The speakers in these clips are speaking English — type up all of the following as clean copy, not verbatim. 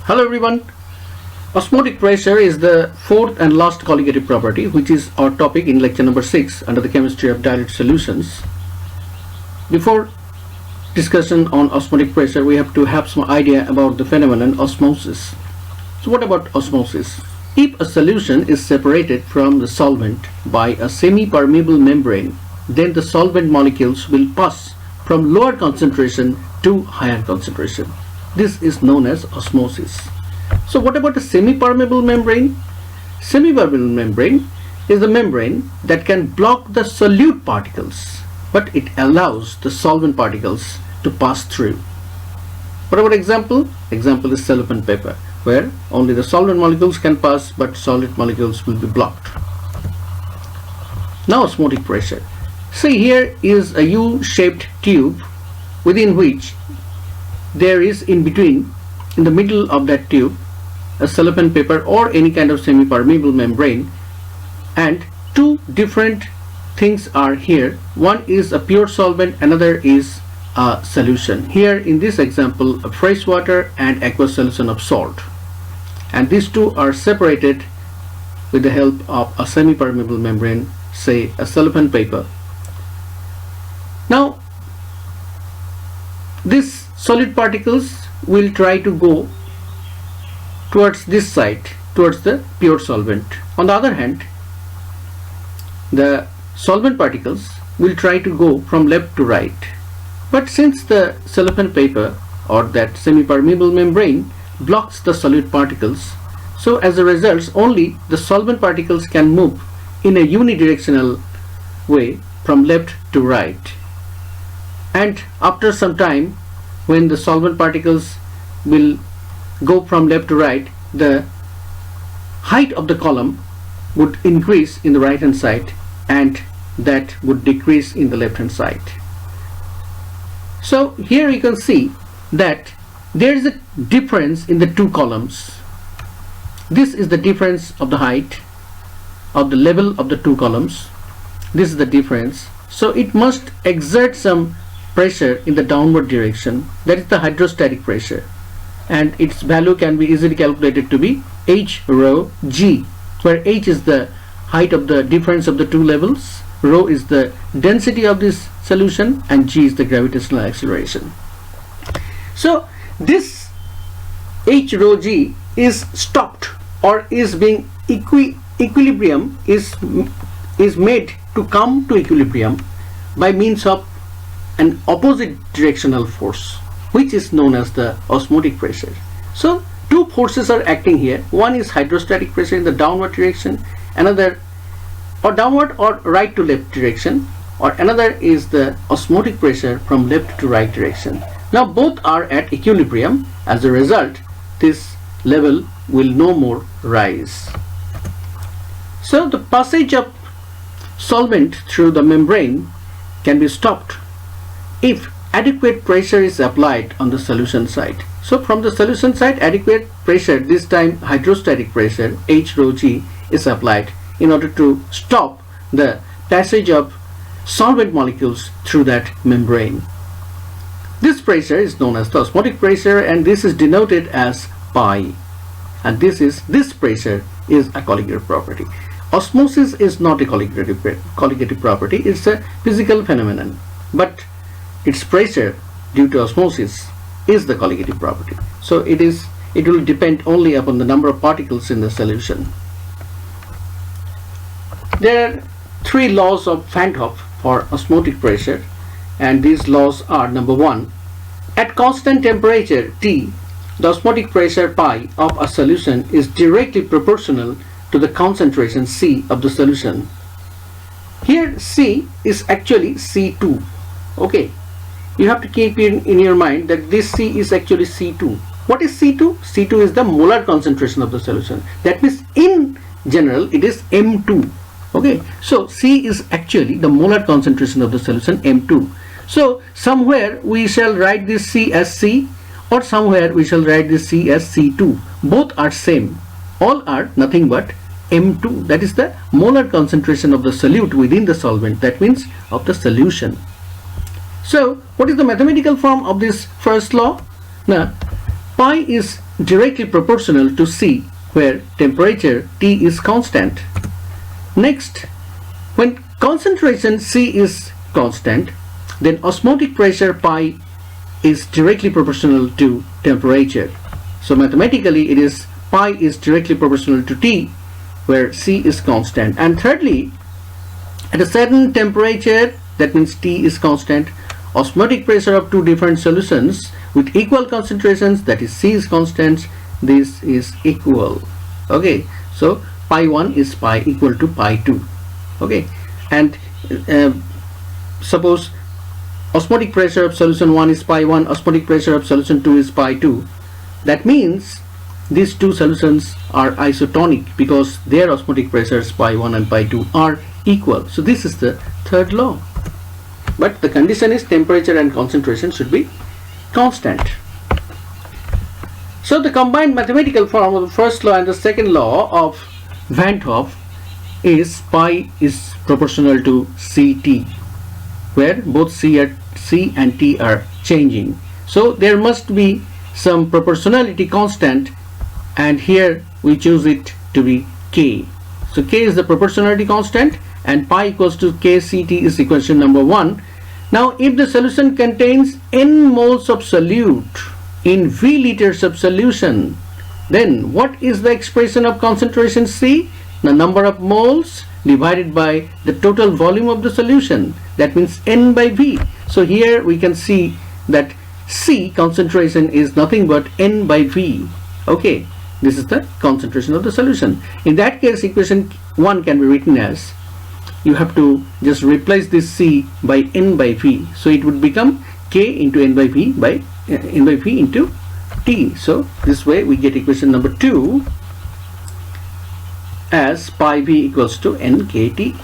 Hello everyone. Osmotic pressure is the fourth and last colligative property, which is our topic in lecture number 6 under the chemistry of dilute solutions. Before discussion on osmotic pressure, we have to have some idea about the phenomenon osmosis. So what about osmosis? If a solution is separated from the solvent by a semi-permeable membrane, then the solvent molecules will pass from lower concentration to higher concentration. This is known as osmosis. So what about a semi-permeable membrane? Semi-permeable membrane is the membrane that can block the solute particles, but it allows the solvent particles to pass through. What about example? Example is cellophane paper, where only the solvent molecules can pass, but solid molecules will be blocked. Now osmotic pressure. See, here is a U-shaped tube within which there is in the middle of that tube, a cellophane paper or any kind of semi-permeable membrane, and two different things are here. One is a pure solvent, another is a solution. Here in this example, a fresh water and aqueous solution of salt, and these two are separated with the help of a semi-permeable membrane, say a cellophane paper. Now these solid particles will try to go towards this side, towards the pure solvent. On the other hand, the solvent particles will try to go from left to right. But since the cellophane paper or that semi-permeable membrane blocks the solute particles, so as a result only the solvent particles can move in a unidirectional way from left to right. And after some time, when the solvent particles will go from left to right, the height of the column would increase in the right hand side and that would decrease in the left hand side. So here you can see that there is a difference in the two columns. This is the difference of the height of the level of the two columns. This is the difference. So it must exert some pressure in the downward direction, that is the hydrostatic pressure, and its value can be easily calculated to be H rho G, where H is the height of the difference of the two levels, rho is the density of this solution, and G is the gravitational acceleration. So this H rho G is stopped or is being equilibrium is made to come to equilibrium by means of an opposite directional force, which is known as the osmotic pressure. So two forces are acting here. One is hydrostatic pressure in the downward direction, another or downward or right to left direction, or another is the osmotic pressure from left to right direction. Now both are at equilibrium. As a result, this level will no more rise. So the passage of solvent through the membrane can be stopped if adequate pressure is applied on the solution side. So from the solution side, adequate pressure, this time hydrostatic pressure H rho G, is applied in order to stop the passage of solvent molecules through that membrane. This pressure is known as the osmotic pressure, and this is denoted as pi, and this pressure is a colligative property. Osmosis is not a colligative property, it's a physical phenomenon, but its pressure due to osmosis is the colligative property. So it will depend only upon the number of particles in the solution. There are three laws of Van 't Hoff for osmotic pressure, and these laws are: number one, at constant temperature T, the osmotic pressure pi of a solution is directly proportional to the concentration C of the solution. Here C is actually C2. Okay, you have to keep in your mind that this C is actually C2. What is C2? C2 is the molar concentration of the solution. That means in general it is M2. Okay, so C is actually the molar concentration of the solution, M2. So somewhere we shall write this C as C, or somewhere we shall write this C as C2. Both are same. All are nothing but M2. That is the molar concentration of the solute within the solvent. That means of the solution. So what is the mathematical form of this first law? Now pi is directly proportional to C, where temperature T is constant. Next, when concentration C is constant, then osmotic pressure pi is directly proportional to temperature. So mathematically it is pi is directly proportional to T, where C is constant. And thirdly, at a certain temperature, that means T is constant, osmotic pressure of two different solutions with equal concentrations, that is C is constant, this is equal. Okay, so pi 1 is pi equal to pi 2. Okay, and suppose osmotic pressure of solution 1 is pi 1, osmotic pressure of solution 2 is pi 2. That means these two solutions are isotonic because their osmotic pressures pi 1 and pi 2 are equal. So this is the third law. But the condition is temperature and concentration should be constant. So the combined mathematical form of the first law and the second law of Van 't Hoff is pi is proportional to Ct, where both C and T are changing. So there must be some proportionality constant, and here we choose it to be K. So K is the proportionality constant and pi equals to Kct is equation number 1. Now if the solution contains n moles of solute in V liters of solution, then what is the expression of concentration C? The number of moles divided by the total volume of the solution, that means n by V. So here we can see that C concentration is nothing but n by V. Okay, this is the concentration of the solution. In that case, equation 1 can be written as, you have to just replace this C by n by V, so it would become K into n by V by n by V into T. So this way we get equation number 2 as pi V equals to nKT.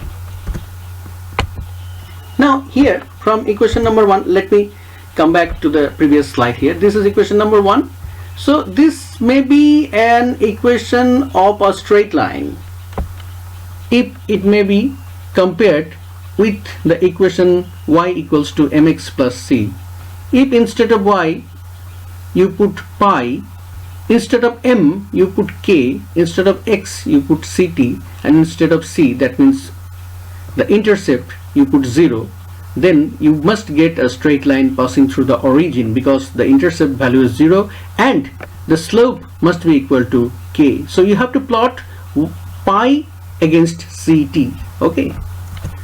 Now here from equation number 1, let me come back to the previous slide here. This is equation number 1. So this may be an equation of a straight line if it may be compared with the equation y equals to mx plus c. If instead of y you put pi, instead of m you put k, instead of x you put ct, and instead of c, that means the intercept, you put 0, then you must get a straight line passing through the origin because the intercept value is 0 and the slope must be equal to k. So you have to plot pi against ct. Okay,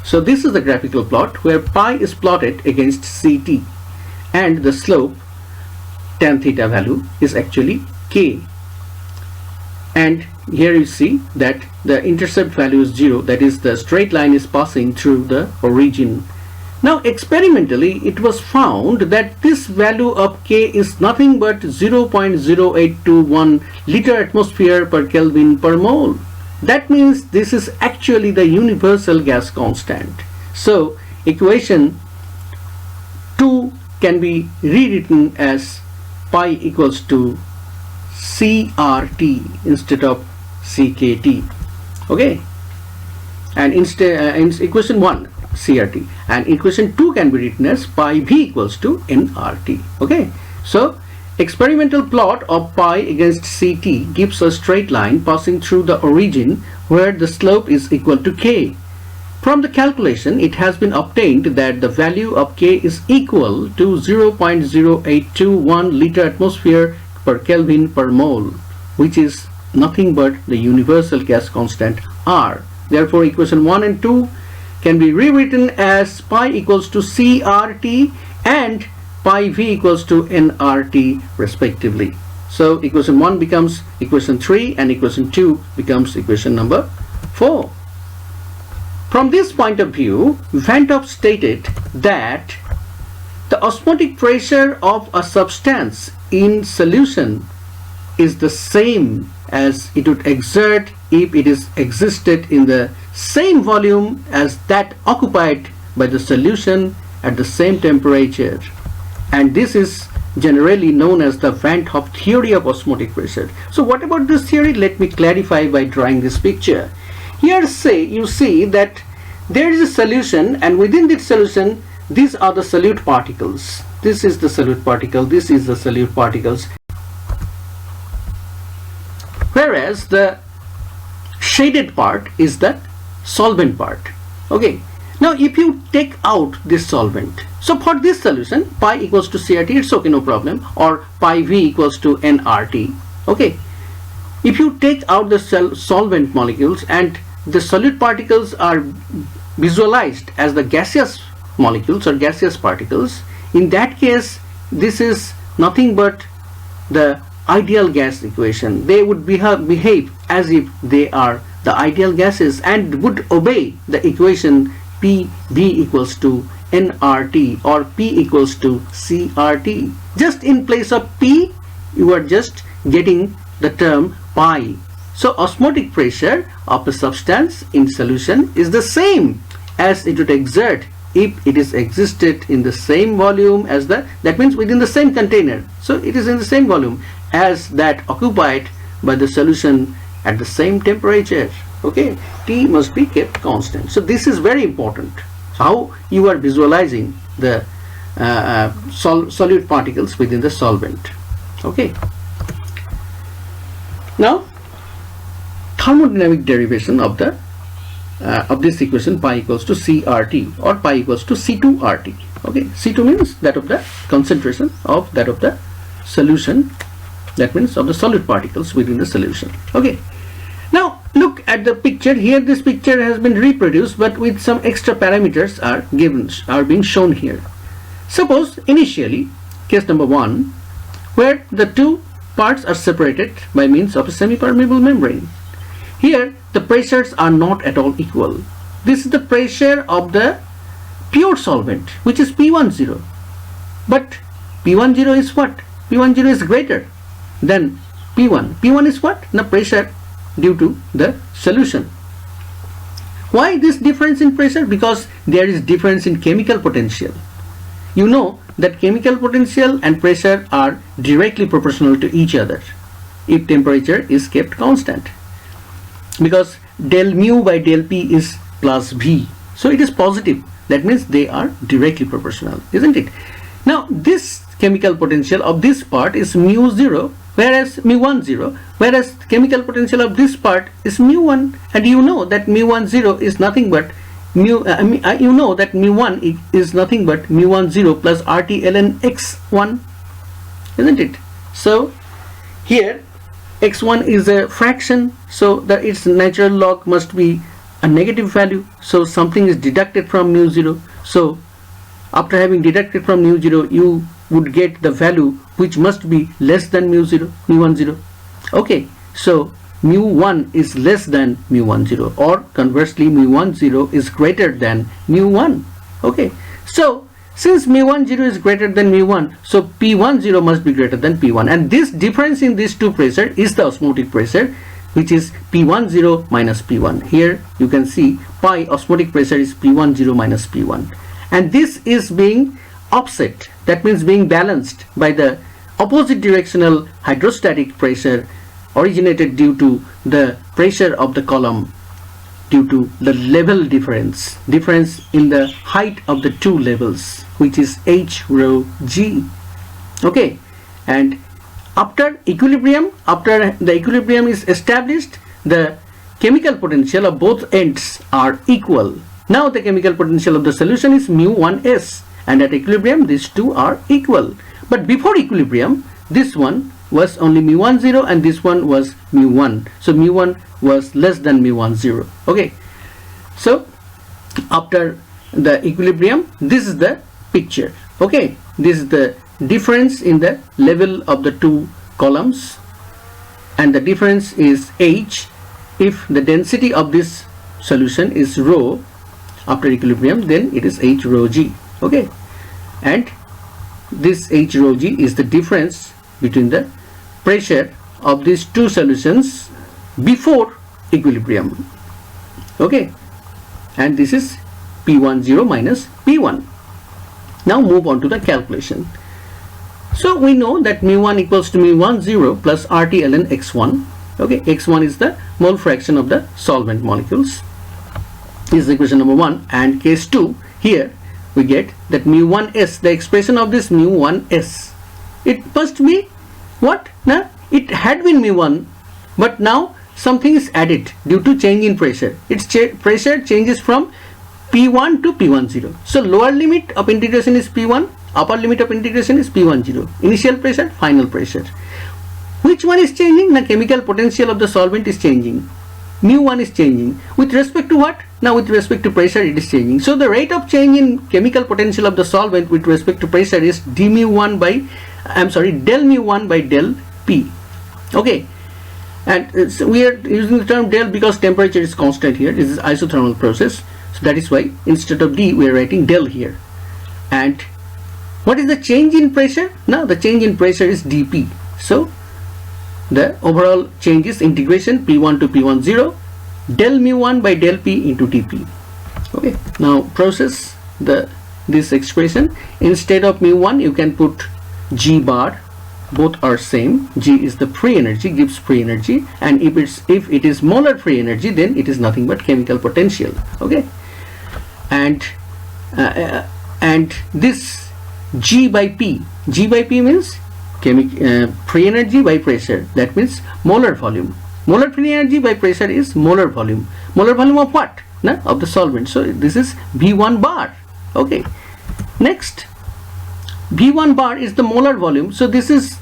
so this is the graphical plot where pi is plotted against ct and the slope tan theta value is actually k, and here you see that the intercept value is 0, that is the straight line is passing through the origin. Now experimentally it was found that this value of k is nothing but 0.0821 liter atmosphere per Kelvin per mole. That means this is actually the universal gas constant. So equation 2 can be rewritten as pi equals to CRT instead of CKT. Okay, and instead in equation 1 CRT, and equation 2 can be written as pi v equals to nRT. Okay, so experimental plot of pi against CT gives a straight line passing through the origin where the slope is equal to k. From the calculation, it has been obtained that the value of k is equal to 0.0821 liter atmosphere per Kelvin per mole, which is nothing but the universal gas constant R. Therefore, equation 1 and 2 can be rewritten as pi equals to CRT and pi v equals to nRT respectively. So equation 1 becomes equation 3 and equation 2 becomes equation number 4. From this point of view, Van 't Hoff stated that the osmotic pressure of a substance in solution is the same as it would exert if it is existed in the same volume as that occupied by the solution at the same temperature, and this is generally known as the Van 't Hoff theory of osmotic pressure. So what about this theory? Let me clarify by drawing this picture. Here say you see that there is a solution, and within this solution these are the solute particles. This is the solute particle, this is the solute particles, whereas the shaded part is the solvent part. Okay, now if you take out this solvent, so for this solution pi equals to CRT, it's okay, no problem, or pi V equals to nRT. Okay, if you take out the solvent molecules and the solute particles are visualized as the gaseous molecules or gaseous particles, in that case this is nothing but the ideal gas equation. They would behave as if they are the ideal gases and would obey the equation PV equals to nRT or P equals to CRT. Just in place of P, you are just getting the term pi. So osmotic pressure of a substance in solution is the same as it would exert if it is existed in the same volume as that means within the same container. So it is in the same volume as that occupied by the solution at the same temperature. Okay, T must be kept constant. So this is very important, how you are visualizing the solute particles within the solvent. Okay, now thermodynamic derivation of the of this equation pi equals to CRT or pi equals to C2RT. Okay, C2 means that of the concentration of that of the solution, that means of the solute particles within the solution. Okay, now look at the picture here. This picture has been reproduced but with some extra parameters are being shown here. Suppose initially case number 1 where the two parts are separated by means of a semi-permeable membrane. Here the pressures are not at all equal. This is the pressure of the pure solvent, which is P10, but P10 is what? P10 is greater than P1. P1 is what? The pressure due to the solution. Why this difference in pressure? Because there is difference in chemical potential. You know that chemical potential and pressure are directly proportional to each other if temperature is kept constant, because del mu by del P is plus V, so it is positive. That means they are directly proportional, isn't it? Now this chemical potential of this part is mu0 whereas mu10, whereas chemical potential of this part is mu1, and you know that mu10 is nothing but you know that mu1 is nothing but mu10 plus RT ln x1, isn't it? So here x1 is a fraction, so that its natural log must be a negative value, so something is deducted from mu0. So after having deducted from mu0, you would get the value which must be less than mu10. Okay, so mu1 is less than mu10, or conversely mu10 is greater than mu1. Okay, so since mu10 is greater than mu1, so P10 must be greater than P1, and this difference in these two pressure is the osmotic pressure, which is P10 minus P1. Here you can see pi osmotic pressure is P10 minus P1, and this is being offset, that means being balanced by the opposite directional hydrostatic pressure originated due to the pressure of the column due to the level difference in the height of the two levels, which is H rho G. Okay, and after equilibrium, after the equilibrium is established, the chemical potential of both ends are equal. Now the chemical potential of the solution is mu1s, and at equilibrium these two are equal. But before equilibrium, this one was only mu10 and this one was mu1, so mu1 was less than mu10. Okay, so after the equilibrium, this is the picture. Okay, this is the difference in the level of the two columns, and the difference is H if the density of this solution is rho. After equilibrium, then it is H rho G. Okay, and this H rho G is the difference between the pressure of these two solutions before equilibrium. Okay, and this is P10 minus P1. Now move on to the calculation. So we know that mu1 equals to mu10 plus RT ln x1. Okay, x1 is the mole fraction of the solvent molecules. This is equation number 1, and case 2, here we get that mu1s, the expression of this mu1s, it must be what? Now it had been mu1 but now something is added due to change in pressure. Its pressure changes from P1 to P10. So lower limit of integration is P1, upper limit of integration is P10. Initial pressure, final pressure. Which one is changing? The chemical potential of the solvent is changing. mu1 is changing. With respect to what? Now with respect to pressure it is changing. So the rate of change in chemical potential of the solvent with respect to pressure is del mu1 by del P. Okay. And so we are using the term del because temperature is constant here. This is isothermal process. So that is why instead of D we are writing del here. And what is the change in pressure? Now the change in pressure is dP. So the overall change is integration P1 to P10 del mu1 by del P into dP. Okay. Now process this expression. Instead of mu1 you can put G bar. Both are same. G is the free energy, gives free energy, and if it is molar free energy, then it is nothing but chemical potential. Okay. And this G by P means free energy by pressure. That means molar volume. Molar free energy by pressure is molar volume. Molar volume of what? No? Of the solvent. So this is V1 bar. Okay. Next, V1 bar is the molar volume. So this is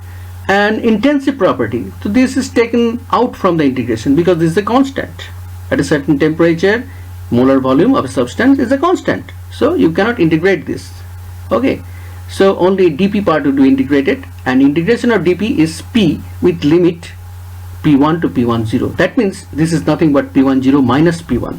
an intensive property. So this is taken out from the integration because this is a constant. At a certain temperature, molar volume of a substance is a constant. So you cannot integrate this. Okay. So only dP part will be integrated, and integration of dP is P with limit P1 to P10. That means this is nothing but P10 minus P1,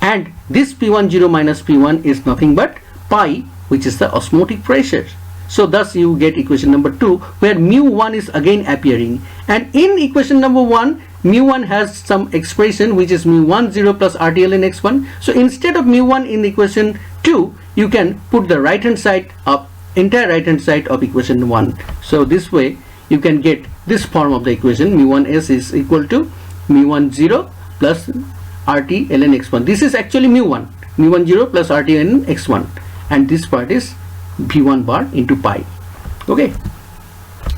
and this P10 minus P1 is nothing but pi, which is the osmotic pressure. So thus you get equation number 2 where mu1 is again appearing, and in equation number 1 mu1 has some expression which is mu10 plus RT ln x1. So instead of mu1 in equation 2 you can put the right hand side of entire right hand side of equation 1. So this way you can get this form of the equation. mu1s is equal to mu10 plus RT ln x1. This is actually mu10 plus RT ln x1, and this part is V1 bar into pi. Okay,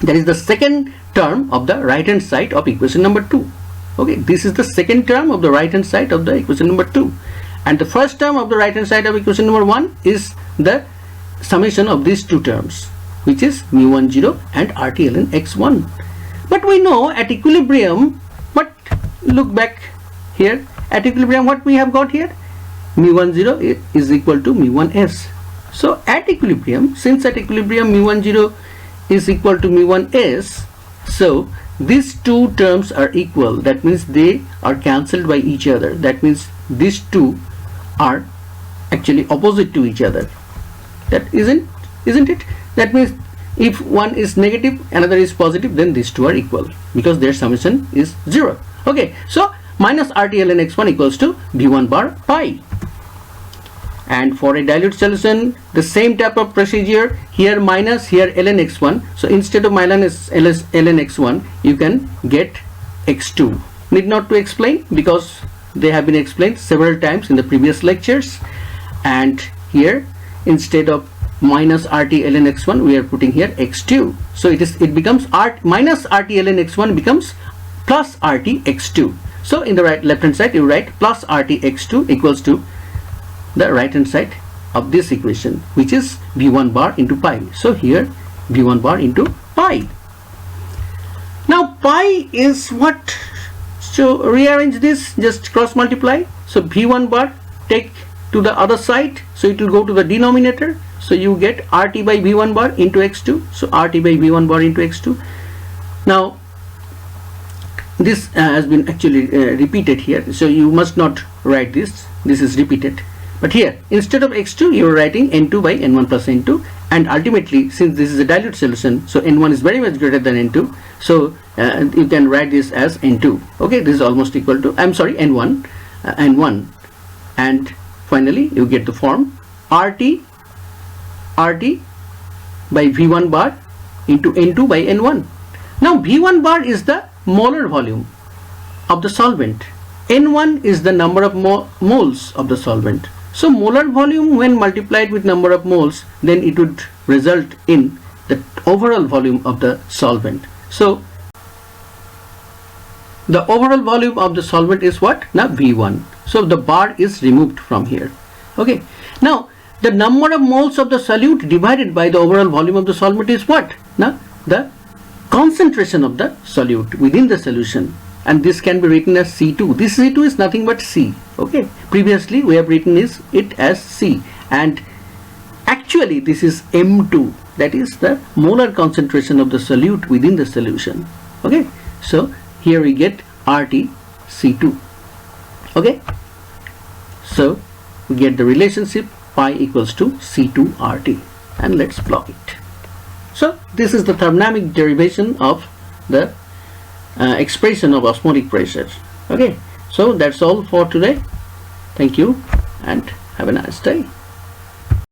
that is the second term of the right hand side of equation number 2. Okay, this is the second term of the right hand side of the equation number 2, and the first term of the right hand side of equation number 1 is the summation of these two terms, which is mu10 and RT ln x1. But we know at equilibrium, but look back here, at equilibrium what we have got here, mu10 is equal to mu1s. So at equilibrium, since at equilibrium mu10 is equal to mu1s, so these two terms are equal. That means they are cancelled by each other. That means these two are actually opposite to each other. That isn't it? That means if one is negative, another is positive, then these two are equal because their summation is 0. Okay, so minus RT ln x1 equals to V1 bar pi. And for a dilute solution, the same type of procedure, here minus, here ln x1. So instead of minus ln x1, you can get x2. Need not to explain because they have been explained several times in the previous lectures. And here, instead of minus RT ln x1, we are putting here x2. So it becomes minus RT ln x1 becomes plus RT x2. So in the left hand side, you write plus RT x2 equals to the right hand side of this equation, which is V1 bar into pi. So here V1 bar into pi. Now pi is what? So rearrange this, just cross multiply. So V1 bar take to the other side, so it will go to the denominator. So you get RT by V1 bar into x2. So RT by V1 bar into x2. Now this has been actually repeated here, so you must not write this. This is repeated. But here, instead of x2, you are writing n2 by n1 plus n2, and ultimately, since this is a dilute solution, so n1 is very much greater than n2, so you can write this as n2. Okay, this is almost equal to, n1, and finally you get the form RT by V1 bar into n2 by n1. Now V1 bar is the molar volume of the solvent, n1 is the number of moles of the solvent. So molar volume when multiplied with number of moles, then it would result in the overall volume of the solvent. So the overall volume of the solvent is what? Now V1. So the bar is removed from here. Okay. Now the number of moles of the solute divided by the overall volume of the solvent is what? Now the concentration of the solute within the solution, and this can be written as C2. This C2 is nothing but C. Okay. Previously we have written it as C, and actually this is M2. That is the molar concentration of the solute within the solution. Okay. So here we get RT C2. Okay. So we get the relationship pi equals to C2 RT, and let's plot it. So this is the thermodynamic derivation of the expression of osmotic pressure. Okay. So that's all for today. Thank you and have a nice day.